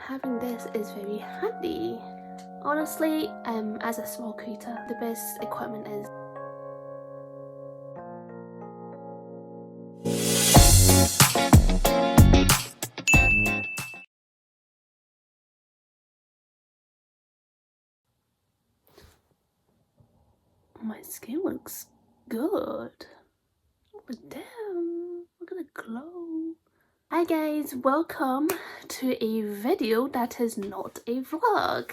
having this is very handy. Honestly, as a small creator, the best equipment is my skin looks good. But damn, look at the glow. Hi guys, welcome to a video that is not a vlog.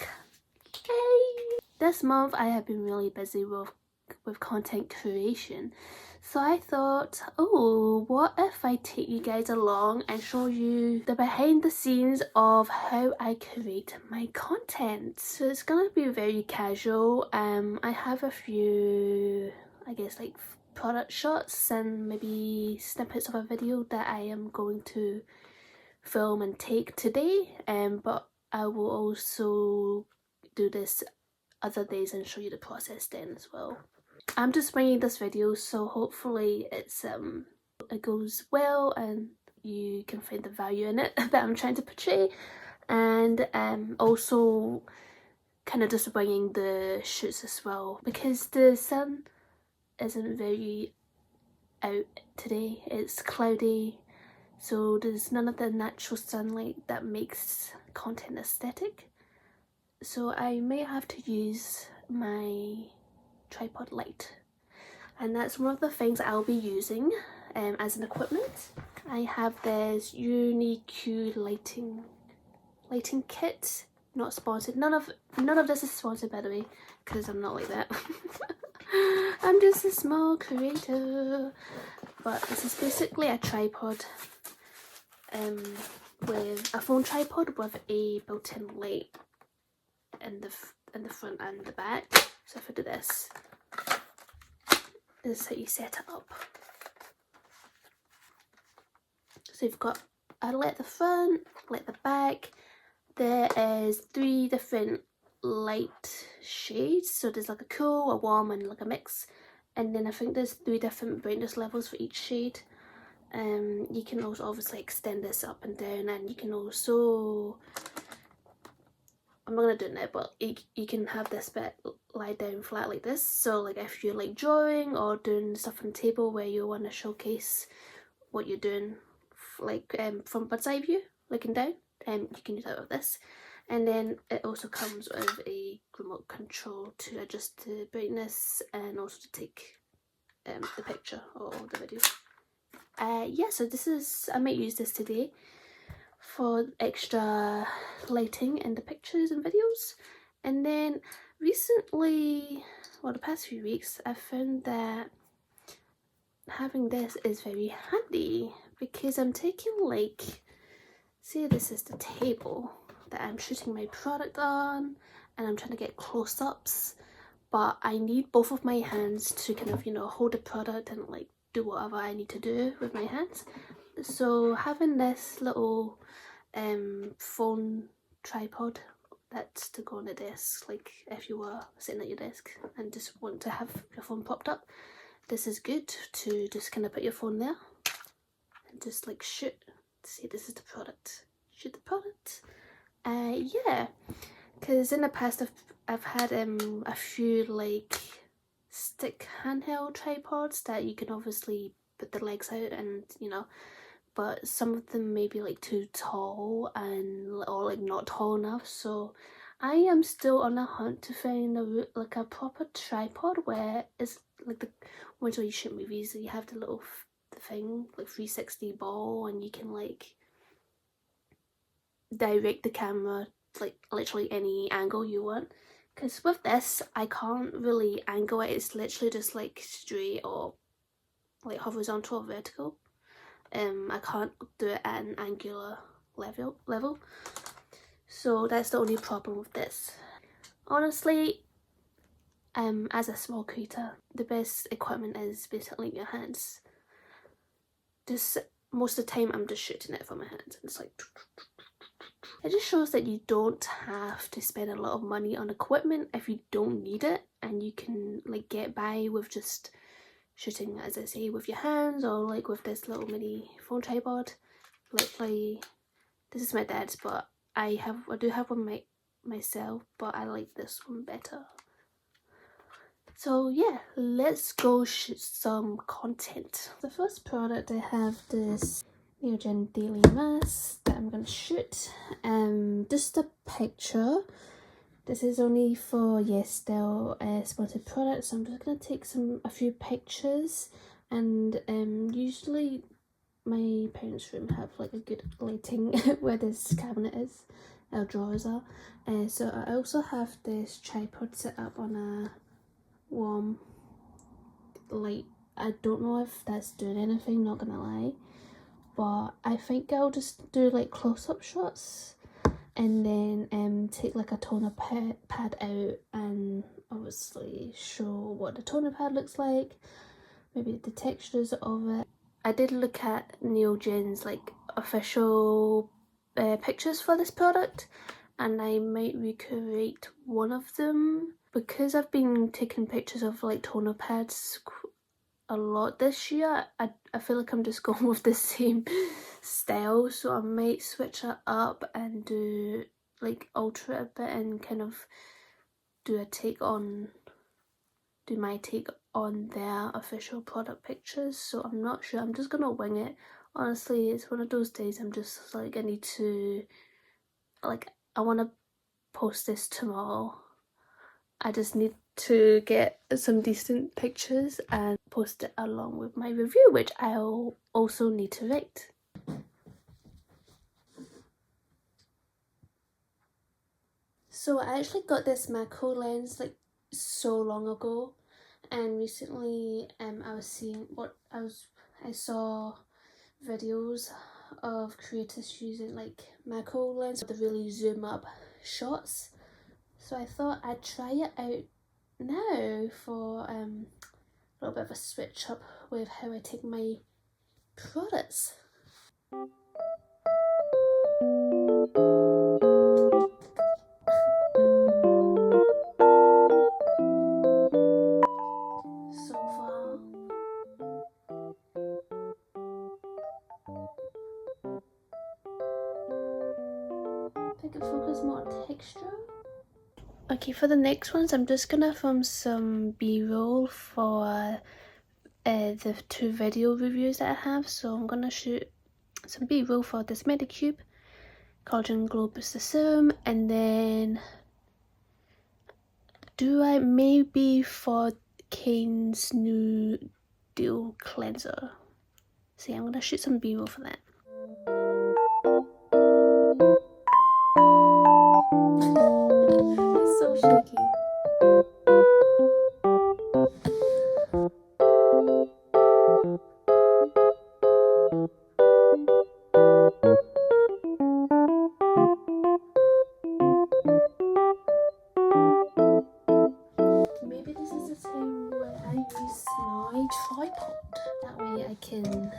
Yay! This month I have been really busy with content creation, so I thought, oh, what if I take you guys along and show you the behind the scenes of how I create my content. So it's gonna be very casual. I have a few, I guess, like product shots and maybe snippets of a video that I am going to film and take today, but I will also do this other days and show you the process then as well. I'm just bringing this video, so hopefully it goes well and you can find the value in it that I'm trying to portray, and also kind of just bringing the shoots as well, because the sun isn't very out today. It's cloudy, so there's none of the natural sunlight that makes content aesthetic, so I may have to use my tripod light, and that's one of the things I'll be using as an equipment. I have this UniQ lighting kit. Not sponsored. None of this is sponsored, by the way, because I'm not like that. I'm just a small creator. But this is basically a tripod, with a phone tripod with a built-in light in the front and the back. So if I do this is how you set it up. So you've got a light at the front, light at the back. There is 3 different light shades, so there's like a cool, a warm, and like a mix, and then I think there's 3 different brightness levels for each shade. You can also obviously extend this up and down, and you can also, I'm not gonna do it now, but you can have this bit lie down flat like this, so like if you're like drawing or doing stuff on the table where you want to showcase what you're doing, like from bird's eye view looking down, you can use that with this. And then it also comes with a remote control to adjust the brightness and also to take the picture or the video. Yeah, so this is, I might use this today for extra lighting in the pictures and videos. And then recently, well, the past few weeks, I've found that having this is very handy, because I'm taking, like, say this is the table that I'm shooting my product on, and I'm trying to get close-ups, but I need both of my hands to kind of, you know, hold the product and like do whatever I need to do with my hands. So having this little phone tripod that's to go on the desk, like if you were sitting at your desk and just want to have your phone popped up, this is good to just kind of put your phone there and just like shoot. See, this is the product. Shoot the product. Yeah, because in the past I've had a few like stick handheld tripods that you can obviously put the legs out and, you know, but some of them may be like too tall or like not tall enough. So I am still on a hunt to find like a proper tripod where it's like the ones where you shoot movies, you have the little thing like 360 ball, and you can like direct the camera like literally any angle you want. Because with this I can't really angle it, it's literally just like straight or like horizontal or vertical. I can't do it at an angular level, so that's the only problem with this. Honestly, as a small creator, the best equipment is basically in your hands. Just most of the time I'm just shooting it from my hands, and it's like, it just shows that you don't have to spend a lot of money on equipment if you don't need it, and you can like get by with just shooting, as I say, with your hands, or like with this little mini phone tripod. Literally, this is my dad's, but I do have one myself, but I like this one better. So yeah, let's go shoot some content. The first product I have this Neogen Daily Mask that I'm gonna shoot. Just a picture. This is only for Still sponsored products, so I'm just gonna take a few pictures. And usually my parents' room have like a good lighting where this cabinet is, our drawers are. So I also have this tripod set up on a warm light. I don't know if that's doing anything, not gonna lie, but I think I'll just do like close-up shots and then take like a toner pad out and obviously show what the toner pad looks like, maybe the textures of it. I did look at Neogen's like official pictures for this product, and I might recreate one of them because I've been taking pictures of like toner pads a lot this year. I feel like I'm just going with the same style, so I might switch it up and do like alter it a bit and kind of do my take on their official product pictures. So I'm not sure, I'm just gonna wing it. Honestly, it's one of those days I'm just like, I need to, like, I want to post this tomorrow. I just need to get some decent pictures and post it along with my review, which I'll also need to write. So I actually got this macro lens like so long ago, and recently I saw videos of creators using like macro lens with the really zoom up shots. So I thought I'd try it out now for a little bit of a switch up with how I take my products. So far, if I could focus more on texture. Okay, for the next ones, I'm just gonna film some B-roll for the 2 video reviews that I have. So I'm gonna shoot some B-roll for this Medicube Collagen Glow Booster Serum, and then maybe for Kane's new Deal Cleanser. So yeah, I'm gonna shoot some B-roll for that. It's so shaky. Maybe this is the time where I use my tripod. That way I can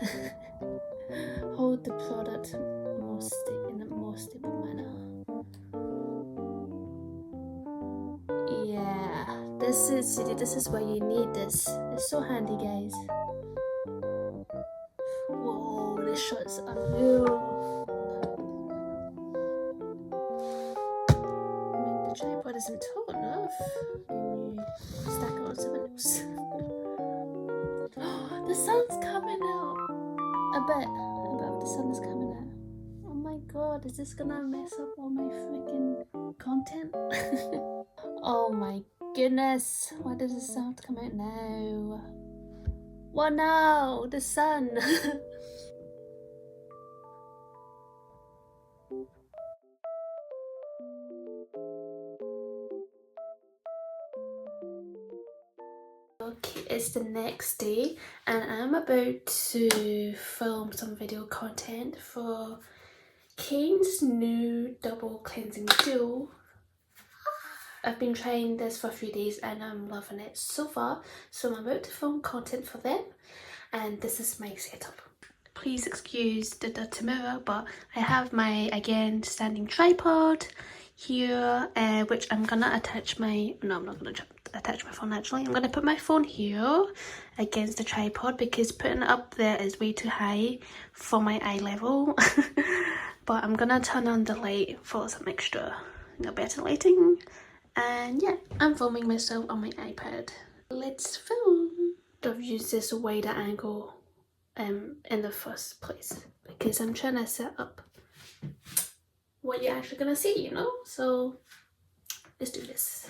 hold the product in a more stable manner. Yeah, this is where you need this. It's so handy, guys. Whoa, this shot's unreal. I mean, the tripod isn't tall enough when you stack it on someone else. The sun's coming out a bit. The sun is coming out. Oh my god, is this gonna mess up all my freaking content? Oh my goodness, why does the sound come out now? What now? The sun! Okay, it's the next day and I'm about to film some video content for Kane's new double cleansing duo. I've been trying this for a few days and I'm loving it so far. So I'm about to film content for them, and this is my setup. Please excuse the dirty mirror, but I have my, again, standing tripod here, which I'm gonna attach my, no, I'm not gonna attach my phone actually. I'm gonna put my phone here against the tripod because putting it up there is way too high for my eye level. but I'm gonna turn on the light for some extra, better lighting. And yeah, I'm filming myself on my iPad. Let's film. I've used this wider angle in the first place because I'm trying to set up what you're actually gonna see, so let's do this.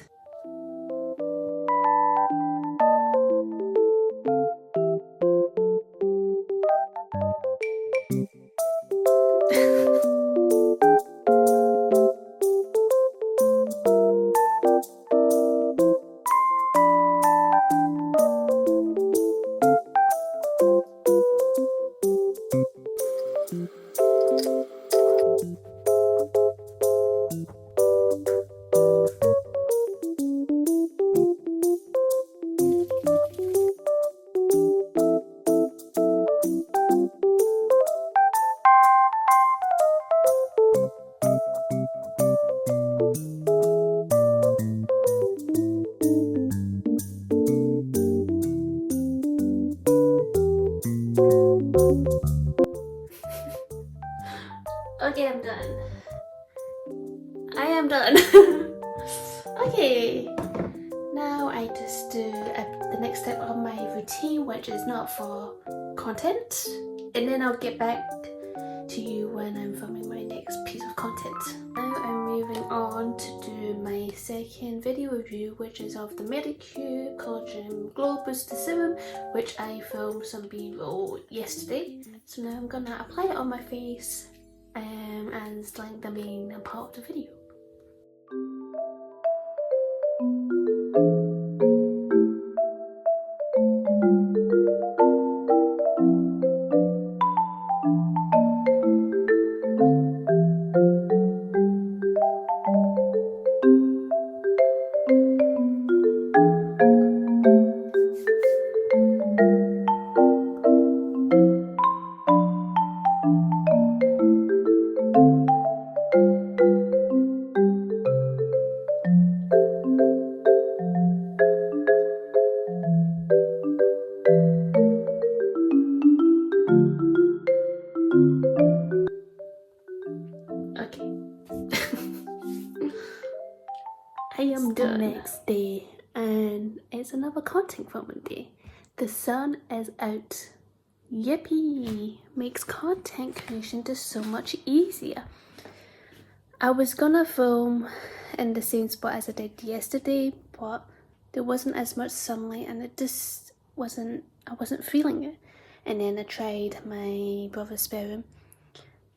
Okay, I'm done. I am done. Okay, now I just do the next step of my routine, which is not for content, and then I'll get back to you when I'm filming my next piece of content. Now I'm moving on to do my second video review, which is of the Medicure Collagen Glow Booster Serum, which I filmed some B-roll yesterday. So now I'm gonna apply it on my face as like the main part of the video. I am done. Next day, and it's another content filming day. The sun is out. Yippee! Makes content creation just so much easier. I was gonna film in the same spot as I did yesterday, but there wasn't as much sunlight and it just wasn't, I wasn't feeling it. And then I tried my brother's spare room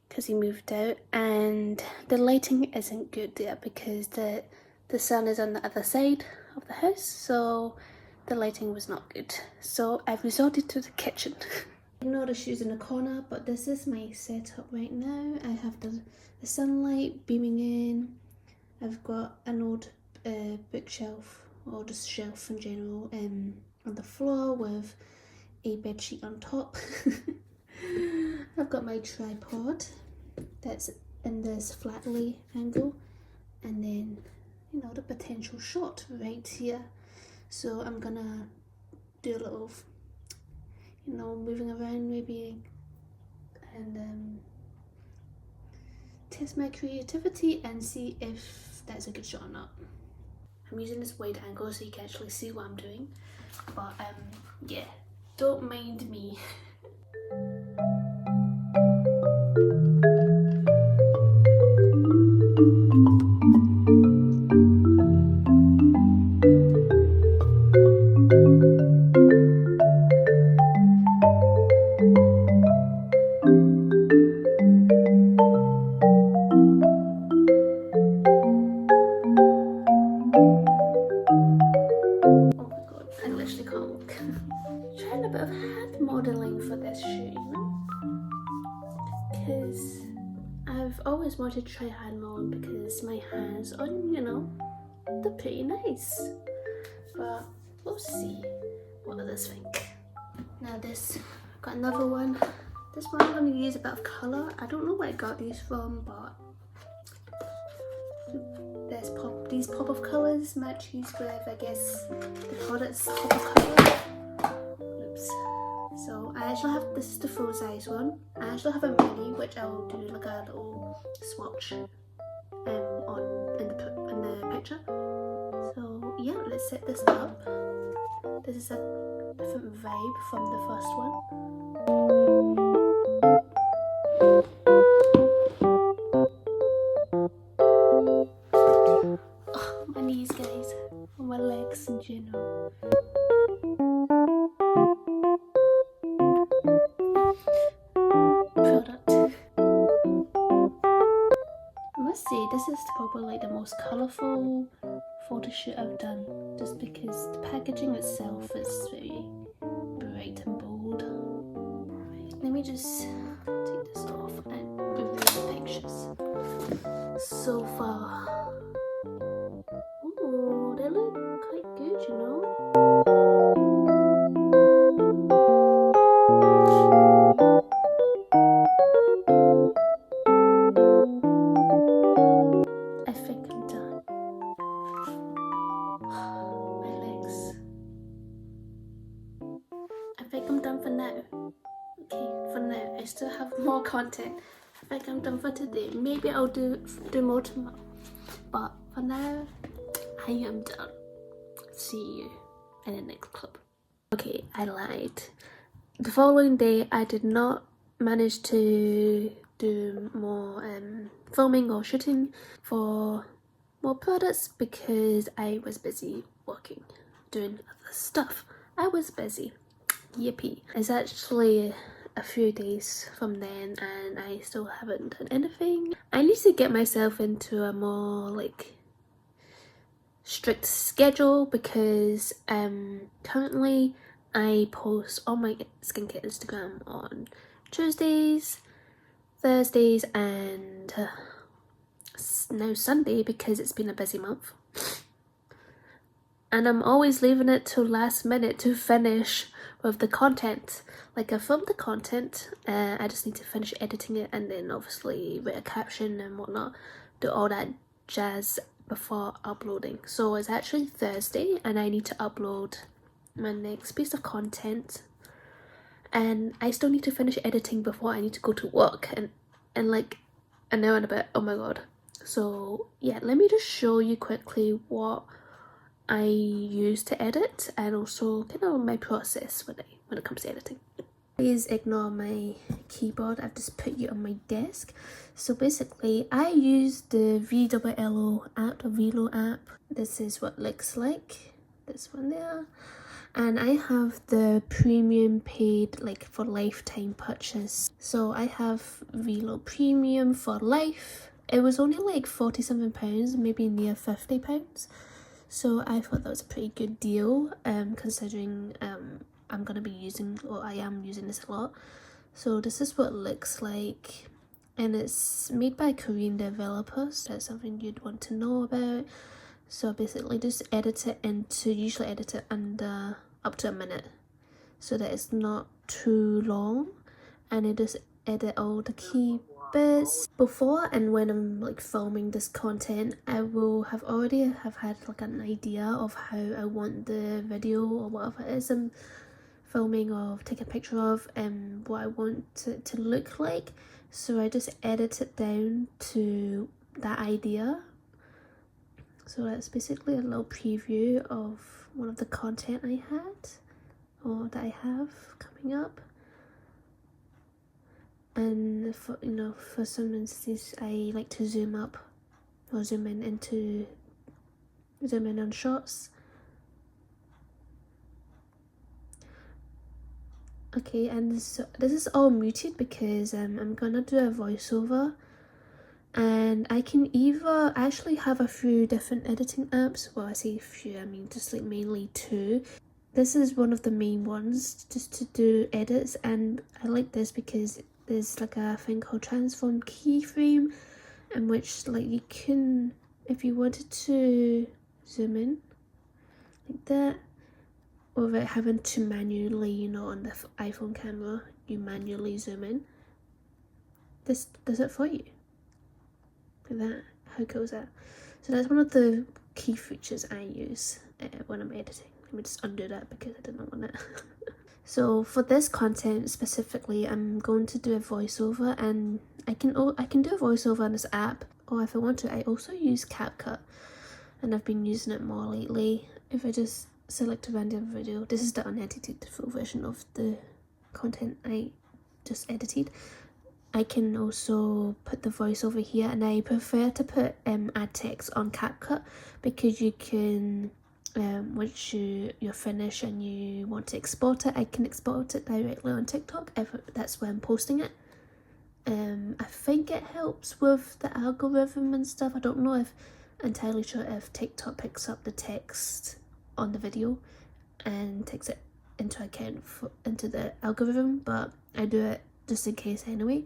because he moved out, and the lighting isn't good there because the sun is on the other side of the house, so the lighting was not good. So I've resorted to the kitchen. Ignore the shoes in the corner, but this is my setup right now. I have the sunlight beaming in. I've got an old bookshelf, or just shelf in general, on the floor with a bedsheet on top. I've got my tripod that's in this flat lay angle, and then the potential shot right here. So I'm gonna do a little moving around maybe, and test my creativity and see if that's a good shot or not. I'm using this wide angle so you can actually see what I'm doing, but yeah, don't mind me. Trying a bit of hand modelling for this shoot, because I've always wanted to try hand modelling because my hands are, they're pretty nice. But we'll see what others think. Now this, got another one. This one I'm going to use a bit of colour. I don't know where I got these from, but these pop of colours matches with, I guess, the product's pop of colour. Oops. So I actually have, this is the full size one. I actually have a mini, which I will do like a little swatch on in the picture. So yeah, let's set this up. This is a different vibe from the first one. Oh, my knees, guys, and my legs in general. Product. I must say, this is probably like the most colourful photo shoot I've done, just because the packaging itself is very bright and bold. Right, let me just take this off and review the pictures so far. Ooh, they look quite good, you know. I think I'm done. My legs. I think I'm done for now. Okay, for now. I still have more content. I think I'm done for today. Maybe I'll do more tomorrow. But for now, I am done. See you in the next clip. Okay, I lied. The following day, I did not manage to do more filming or shooting for more products because I was busy working, doing other stuff. I was busy. Yippee. It's actually a few days from then and I still haven't done anything. I need to get myself into a more like strict schedule because currently I post on my skincare Instagram on Tuesdays, Thursdays and now Sunday because it's been a busy month. And I'm always leaving it till last minute to finish with the content. Like I filmed the content, I just need to finish editing it and then obviously write a caption and whatnot, do all that jazz before uploading. So it's actually Thursday and I need to upload my next piece of content and I still need to finish editing before I need to go to work and like an hour and a bit. Oh my god. So yeah, let me just show you quickly what I use to edit and also kind of my process when it comes to editing. Please ignore my keyboard, I've just put you on my desk. So basically I use the VLO app, the Velo app. This is what it looks like, this one there. And I have the premium paid like for lifetime purchase. So I have Velo Premium for life. It was only like £47, maybe near £50. So I thought that was a pretty good deal considering I'm gonna be using, or I am using this a lot. So this is what it looks like and it's made by Korean developers. That's something you'd want to know about. So basically just edit it into, usually edit it under up to a minute so that it's not too long, and I just edit all the key bits. Before and when I'm like filming this content, I will have already had like an idea of how I want the video or whatever it is I'm filming or take a picture of and what I want it to look like. So I just edit it down to that idea. So that's basically a little preview of one of the content I had or that I have coming up. And for, you know, for some instances I like to zoom up or zoom in on shots. Okay, and this is all muted because I'm gonna do a voiceover, and I can either actually have a few different editing apps. Well, I say a few, I mean just like mainly two. This is one of the main ones just to do edits, and I like this because there's like a thing called transform keyframe, in which like you can, if you wanted to zoom in like that without having to manually, you know, on the iPhone camera you manually zoom in, this does it for you like that. How cool is that? So that's one of the key features I use when I'm editing. Let me just undo that because I didn't want it. So for this content specifically, I'm going to do a voiceover, and I can do a voiceover on this app, or if I want to, I also use CapCut, and I've been using it more lately. If I just select a random video, this is the unedited full version of the content I just edited. I can also put the voiceover here, and I prefer to put add text on CapCut, because you can once you're finished and you want to export it, I can export it directly on TikTok if that's where I'm posting it. I think it helps with the algorithm and stuff. I don't know if entirely sure if TikTok picks up the text on the video and takes it into account into the algorithm, but I do it just in case anyway,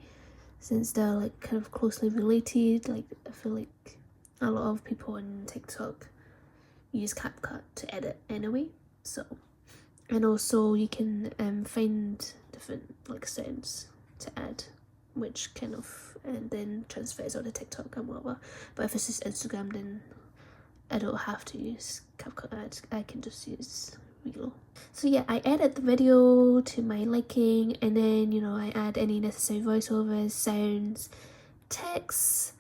since they're like kind of closely related. Like I feel like a lot of people on TikTok use CapCut to edit anyway. So, and also you can find different like sounds to add, which kind of and then transfers onto TikTok and whatever. But if it's just Instagram, then I don't have to use CapCut. I can just use Reel. So yeah, I edit the video to my liking, and then I add any necessary voiceovers, sounds, text,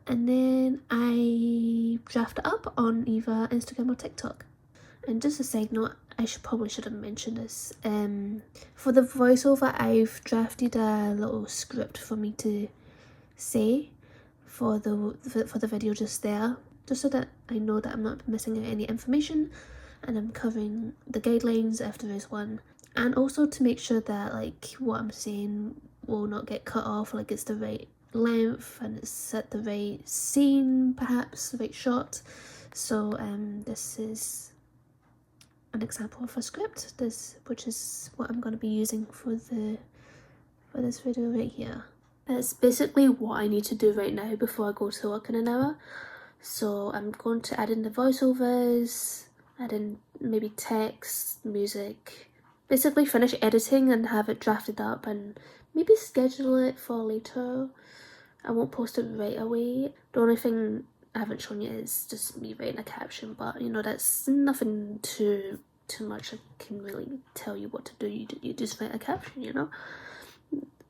and then I draft it up on either Instagram or TikTok. And just a side note, I probably should have mentioned this. For the voiceover, I've drafted a little script for me to say for the video just there, just so that I know that I'm not missing out any information, and I'm covering the guidelines if there is one, and also to make sure that like what I'm saying will not get cut off, like it's the right length and it's at the right scene, perhaps the right shot. So this is an example of a script, which is what I'm going to be using for this video right here. That's basically what I need to do right now before I go to work in an hour. So I'm going to add in the voiceovers, add in maybe text, music, basically finish editing and have it drafted up, and maybe schedule it for later. I won't post it right away. The only thing I haven't shown you is just me writing a caption, but that's nothing too much I can really tell you what to do. You just write a caption,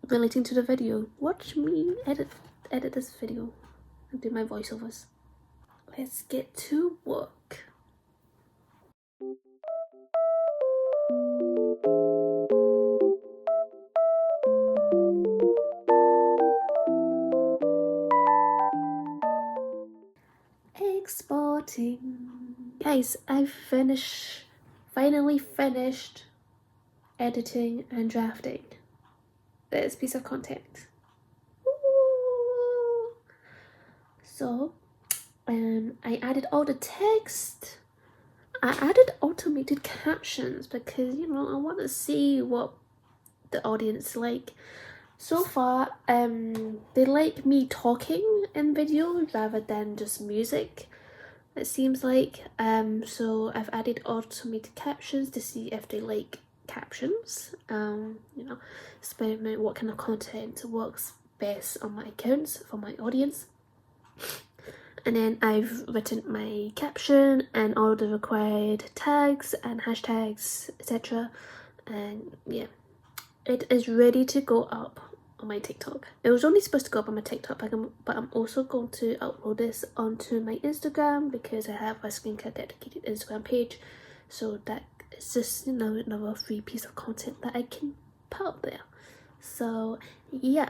relating to the video. Watch me edit this video and do my voiceovers. Let's get to work. Exporting. Guys, I've finally finished editing and drafting this piece of content. Ooh. So I added all the text. I added automated captions because I want to see what the audience like. So far they like me talking in video rather than just music, it seems like. So I've added automated captions to see if they like captions. Experiment what kind of content works best on my accounts for my audience. And then I've written my caption and all the required tags and hashtags, etc. And yeah, it is ready to go up on my TikTok. It was only supposed to go up on my TikTok, but I'm also going to upload this onto my Instagram because I have a skincare dedicated Instagram page. So that is just another free piece of content that I can put up there. So yeah,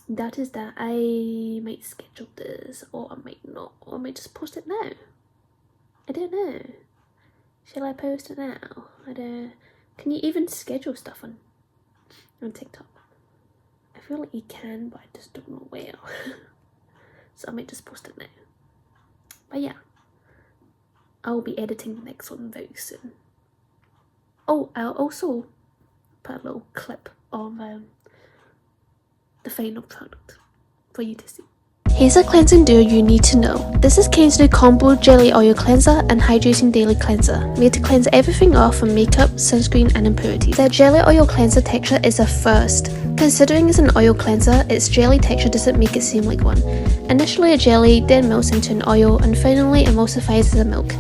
that is that. I might schedule this, or I might not, or I might just post it now. I don't know. Shall I post it now? Can you even schedule stuff on TikTok? I feel like you can, but I just don't know where. So I might just post it now. But yeah, I'll be editing the next one very soon. Oh, I'll also put a little clip of the final product for you to see. Here's a cleansing duo you need to know. This is Kane's new combo jelly oil cleanser and hydrating daily cleanser, made to cleanse everything off from makeup, sunscreen and impurities. The jelly oil cleanser texture is a first. Considering it's an oil cleanser, its jelly texture doesn't make it seem like one. Initially a jelly, then melts into an oil, and finally emulsifies as a milk.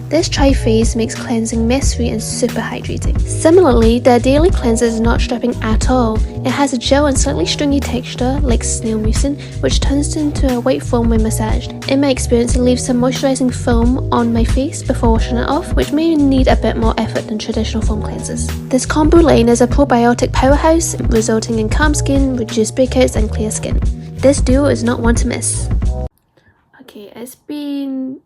This tri-phase makes cleansing mess-free and super hydrating. Similarly, their daily cleanser is not stripping at all. It has a gel and slightly stringy texture like snail mucin, which turns into a white foam when massaged. In my experience, it leaves some moisturising film on my face before washing it off, which may need a bit more effort than traditional foam cleansers. This combo line is a probiotic powerhouse, resulting in calm skin, reduced breakouts and clear skin. This duo is not one to miss. Okay, it's been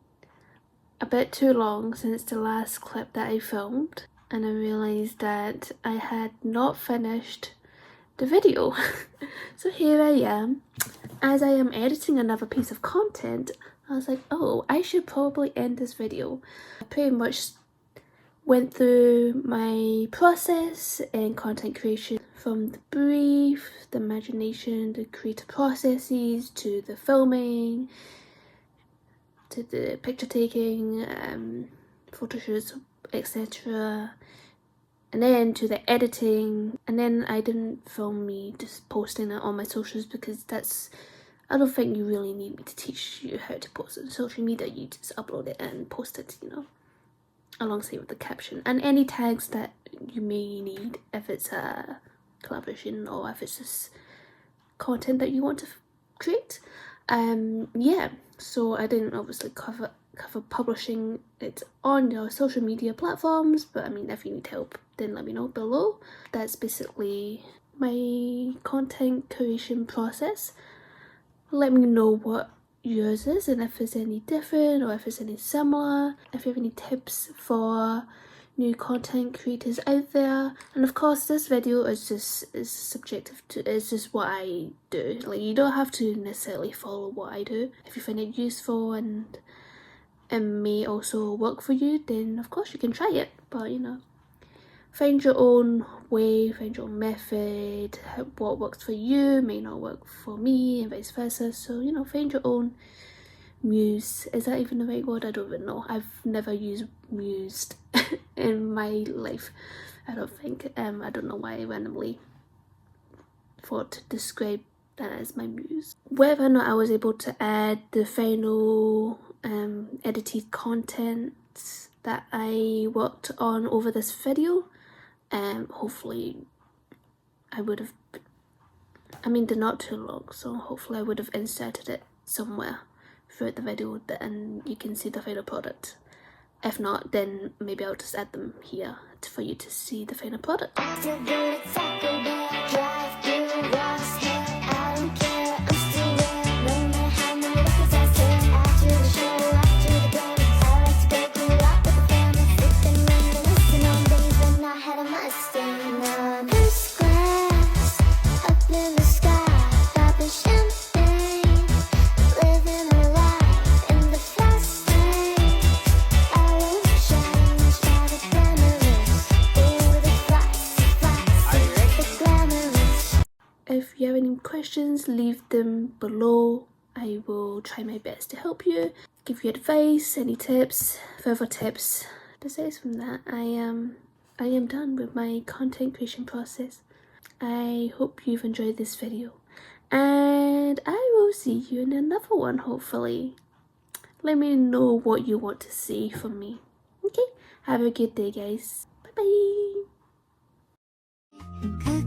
a bit too long since the last clip that I filmed, and I realised that I had not finished the video. So here I am. As I am editing another piece of content, I was like, oh, I should probably end this video. I pretty much went through my process in content creation, from the brief, the imagination, the creative processes, to the filming, to the picture taking, photo shoots, etc. And then to the editing. And then I didn't film me just posting it on my socials, because I don't think you really need me to teach you how to post on social media. You just upload it and post it, you know, alongside with the caption and any tags that you may need if it's a collaboration or if it's just content that you want to create. Yeah, so I didn't obviously cover publishing it on your social media platforms, but I mean, if you need help, then let me know below. That's basically my content creation process. Let me know what yours is, and if it's any different or if it's any similar, if you have any tips for new content creators out there. And of course, this video is subjective to, it's just what I do. Like, you don't have to necessarily follow what I do. If you find it useful and it may also work for you, then of course you can try it. But you know, find your own way, find your own method. What works for you may not work for me, and vice versa. So, you know, find your own muse. Is that even the right word? I don't even know. I've never mused in my life, I don't think. I don't know why I randomly thought to describe that as my muse. Whether or not I was able to add the final edited content that I worked on over this video, hopefully I would have, I mean, they're not too long, so hopefully I would have inserted it somewhere throughout the video and you can see the final product. If not, then maybe I'll just add them here for you to see the final product. If you have any questions, leave them below. I will try my best to help you, give you advice, any tips, further tips. Besides from that, I am done with my content creation process. I hope you've enjoyed this video, and I will see you in another one, hopefully. Let me know what you want to see from me. Okay, have a good day, guys. Bye bye.